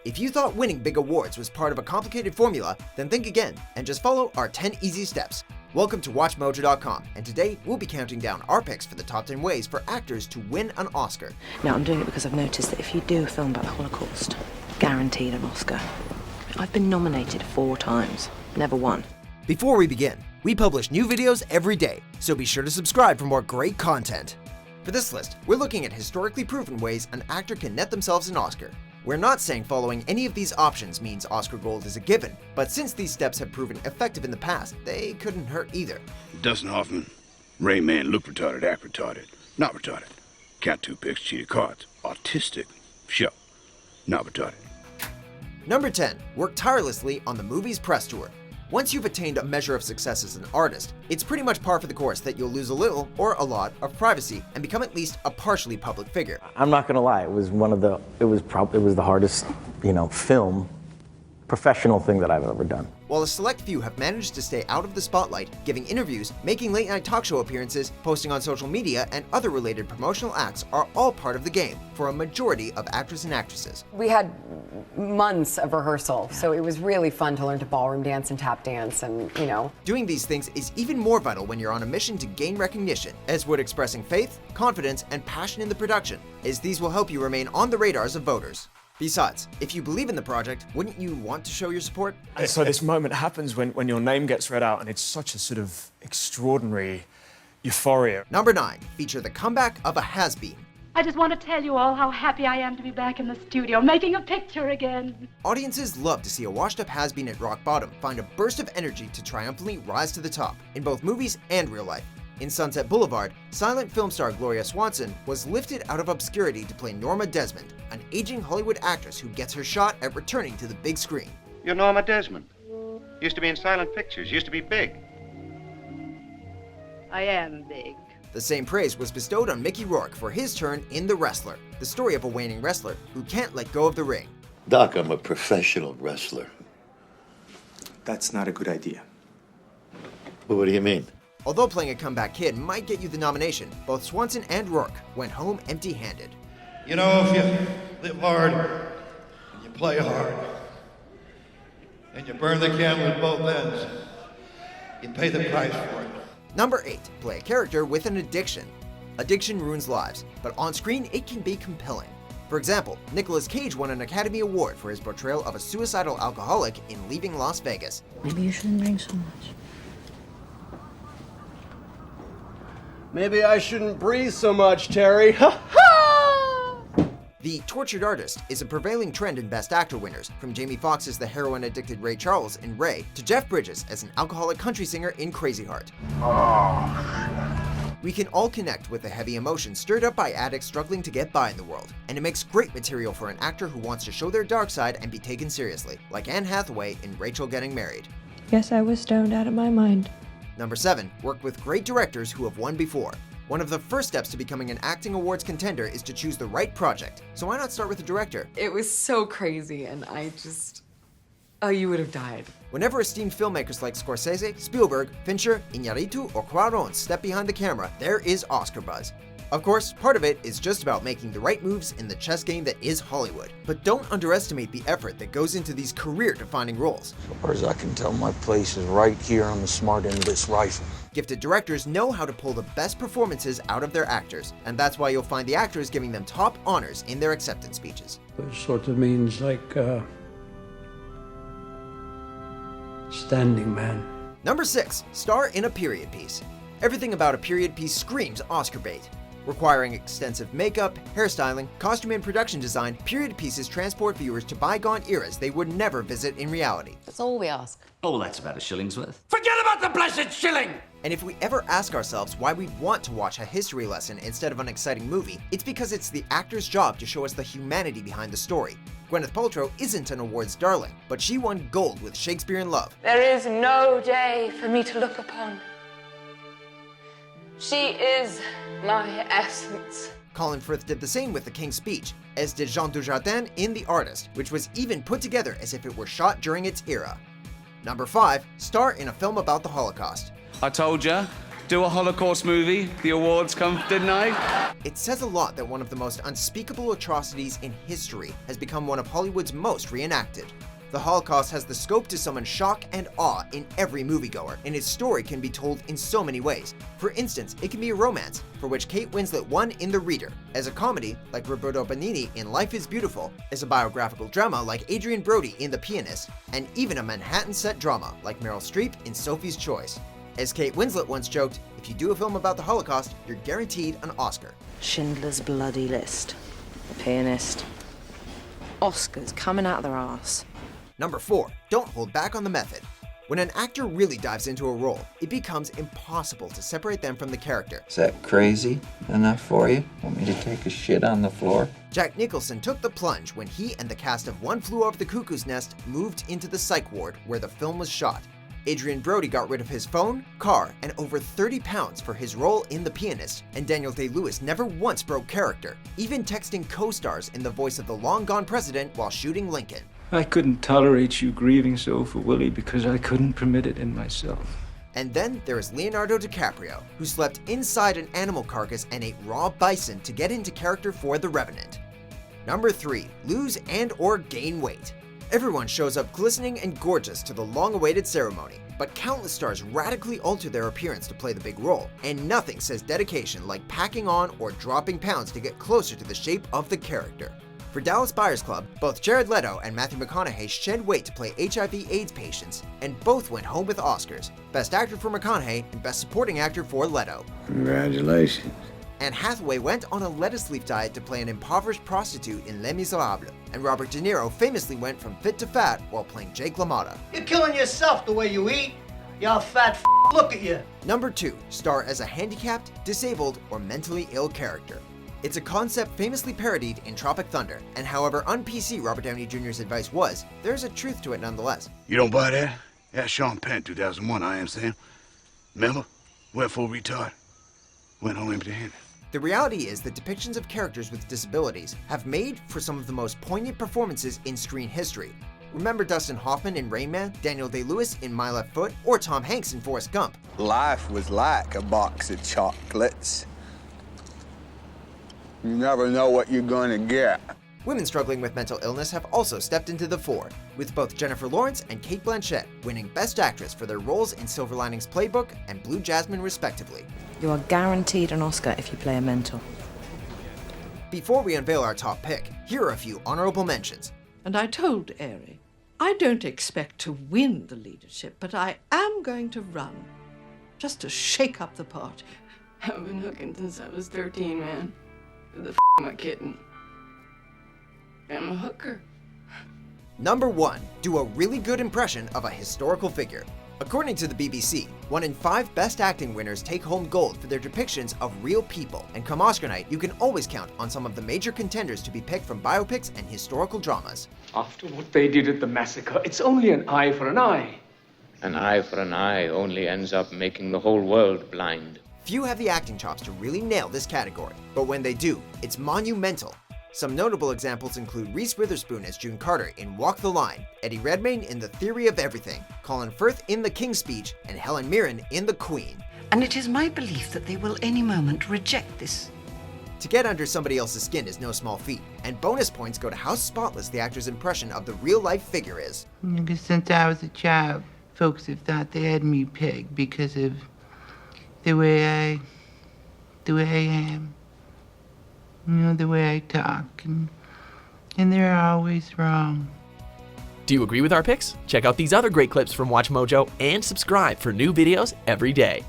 If you thought winning big awards was part of a complicated formula, then think again and just follow our 10 easy steps. Welcome to WatchMojo.com, and today we'll be counting down our picks for the top 10 ways for actors to win an Oscar. Now, I'm doing it because I've noticed that if you do a film about the Holocaust, guaranteed an Oscar. I've been nominated 4 times, never won. Before we begin, we publish new videos every day, so be sure to subscribe for more great content. For this list, we're looking at historically proven ways an actor can net themselves an Oscar. We're not saying following any of these options means Oscar gold is a given, but since these steps have proven effective in the past, they couldn't hurt either. Dustin Hoffman, Rain Man, look retarded, act retarded, not retarded. Count 2 picks, cheated cards, autistic, show, not retarded. Number 10, work tirelessly on the movie's press tour. Once you've attained a measure of success as an artist, it's pretty much par for the course that you'll lose a little or a lot of privacy and become at least a partially public figure. I'm not gonna lie, it was the hardest, film, professional thing that I've ever done. While a select few have managed to stay out of the spotlight, giving interviews, making late-night talk show appearances, posting on social media, and other related promotional acts are all part of the game for a majority of actors and actresses. We had months of rehearsal, so it was really fun to learn to ballroom dance and tap dance and, Doing these things is even more vital when you're on a mission to gain recognition, as would expressing faith, confidence, and passion in the production, as these will help you remain on the radars of voters. Besides, if you believe in the project, wouldn't you want to show your support? And so this moment happens when your name gets read out, and it's such a sort of extraordinary euphoria. Number 9, feature the comeback of a has-been. I just want to tell you all how happy I am to be back in the studio, making a picture again. Audiences love to see a washed-up has-been at rock bottom find a burst of energy to triumphantly rise to the top, in both movies and real life. In Sunset Boulevard, silent film star Gloria Swanson was lifted out of obscurity to play Norma Desmond, an aging Hollywood actress who gets her shot at returning to the big screen. You're Norma Desmond. Used to be in silent pictures, used to be big. I am big. The same praise was bestowed on Mickey Rourke for his turn in The Wrestler, the story of a waning wrestler who can't let go of the ring. Doc, I'm a professional wrestler. That's not a good idea. Well, what do you mean? Although playing a comeback kid might get you the nomination, both Swanson and Rourke went home empty-handed. You know, if you live hard, and you play hard, and you burn the candle at both ends, you pay the price for it. Number 8, play a character with an addiction. Addiction ruins lives, but on screen it can be compelling. For example, Nicolas Cage won an Academy Award for his portrayal of a suicidal alcoholic in Leaving Las Vegas. Maybe you shouldn't drink so much. Maybe I shouldn't breathe so much, Terry. The tortured artist is a prevailing trend in Best Actor winners, from Jamie Foxx as the heroin-addicted Ray Charles in Ray, to Jeff Bridges as an alcoholic country singer in Crazy Heart. We can all connect with the heavy emotions stirred up by addicts struggling to get by in the world, and it makes great material for an actor who wants to show their dark side and be taken seriously, like Anne Hathaway in Rachel Getting Married. Yes, I was stoned out of my mind. Number 7, work with great directors who have won before. One of the first steps to becoming an acting awards contender is to choose the right project, so why not start with the director? It was so crazy, and you would have died. Whenever esteemed filmmakers like Scorsese, Spielberg, Fincher, Iñárritu, or Cuarón step behind the camera, there is Oscar buzz. Of course, part of it is just about making the right moves in the chess game that is Hollywood. But don't underestimate the effort that goes into these career-defining roles. As far as I can tell, my place is right here on the smart end of this rifle. Gifted directors know how to pull the best performances out of their actors, and that's why you'll find the actors giving them top honors in their acceptance speeches. It sort of means like standing man. Number 6, star in a period piece. Everything about a period piece screams Oscar bait. Requiring extensive makeup, hairstyling, costume and production design, period pieces transport viewers to bygone eras they would never visit in reality. That's all we ask. Oh, well, that's about a shilling's worth. Forget about the blessed shilling! And if we ever ask ourselves why we'd want to watch a history lesson instead of an exciting movie, it's because it's the actor's job to show us the humanity behind the story. Gwyneth Paltrow isn't an awards darling, but she won gold with Shakespeare in Love. There is no day for me to look upon. She is my essence. Colin Firth did the same with The King's Speech, as did Jean Dujardin in The Artist, which was even put together as if it were shot during its era. Number 5, star in a film about the Holocaust. I told ya, do a Holocaust movie. The awards come, didn't I? It says a lot that one of the most unspeakable atrocities in history has become one of Hollywood's most reenacted. The Holocaust has the scope to summon shock and awe in every moviegoer, and its story can be told in so many ways. For instance, it can be a romance, for which Kate Winslet won in The Reader, as a comedy, like Roberto Benigni in Life is Beautiful, as a biographical drama like Adrian Brody in The Pianist, and even a Manhattan set drama like Meryl Streep in Sophie's Choice. As Kate Winslet once joked, if you do a film about the Holocaust, you're guaranteed an Oscar. Schindler's Bloody List, The Pianist, Oscars coming out of their arse. Number 4, don't hold back on the method. When an actor really dives into a role, it becomes impossible to separate them from the character. Is that crazy enough for you? Want me to take a shit on the floor? Jack Nicholson took the plunge when he and the cast of One Flew Over the Cuckoo's Nest moved into the psych ward where the film was shot. Adrian Brody got rid of his phone, car, and over 30 pounds for his role in The Pianist, and Daniel Day-Lewis never once broke character, even texting co-stars in the voice of the long-gone president while shooting Lincoln. I couldn't tolerate you grieving so for Willie because I couldn't permit it in myself. And then there is Leonardo DiCaprio, who slept inside an animal carcass and ate raw bison to get into character for The Revenant. Number 3, lose and/or gain weight. Everyone shows up glistening and gorgeous to the long-awaited ceremony, but countless stars radically alter their appearance to play the big role, and nothing says dedication like packing on or dropping pounds to get closer to the shape of the character. For Dallas Buyers Club, both Jared Leto and Matthew McConaughey shed weight to play HIV/AIDS patients, and both went home with Oscars, Best Actor for McConaughey and Best Supporting Actor for Leto. Congratulations. Anne Hathaway went on a lettuce leaf diet to play an impoverished prostitute in Les Miserables, and Robert De Niro famously went from fit to fat while playing Jake LaMotta. You're killing yourself the way you eat. Y'all fat look at you. Number 2, star as a handicapped, disabled, or mentally ill character. It's a concept famously parodied in Tropic Thunder, and however un-PC Robert Downey Jr.'s advice was, there's a truth to it nonetheless. You don't buy that? That's Sean Penn, 2001, I am saying. Remember? Went full retard. Went home empty-handed. The reality is that depictions of characters with disabilities have made for some of the most poignant performances in screen history. Remember Dustin Hoffman in Rain Man, Daniel Day-Lewis in My Left Foot, or Tom Hanks in Forrest Gump. Life was like a box of chocolates. You never know what you're gonna get. Women struggling with mental illness have also stepped into the fore, with both Jennifer Lawrence and Cate Blanchett winning Best Actress for their roles in Silver Linings Playbook and Blue Jasmine respectively. You are guaranteed an Oscar if you play a mentor. Before we unveil our top pick, here are a few honorable mentions. And I told Aerie, I don't expect to win the leadership, but I am going to run, just to shake up the party. I've been hooking since I was 13, man. Who the f am I kidding? I'm a hooker. Number 1, do a really good impression of a historical figure. According to the BBC, 1 in 5 Best Acting winners take home gold for their depictions of real people, and come Oscar night, you can always count on some of the major contenders to be picked from biopics and historical dramas. After what they did at the massacre, it's only an eye for an eye. An eye for an eye only ends up making the whole world blind. Few have the acting chops to really nail this category, but when they do, it's monumental. Some notable examples include Reese Witherspoon as June Carter in Walk the Line, Eddie Redmayne in The Theory of Everything, Colin Firth in The King's Speech, and Helen Mirren in The Queen. And it is my belief that they will any moment reject this. To get under somebody else's skin is no small feat, and bonus points go to how spotless the actor's impression of the real-life figure is. Because since I was a child, folks have thought they had me pegged because of the way I am. You know, the way I talk, and they're always wrong. Do you agree with our picks? Check out these other great clips from WatchMojo and subscribe for new videos every day.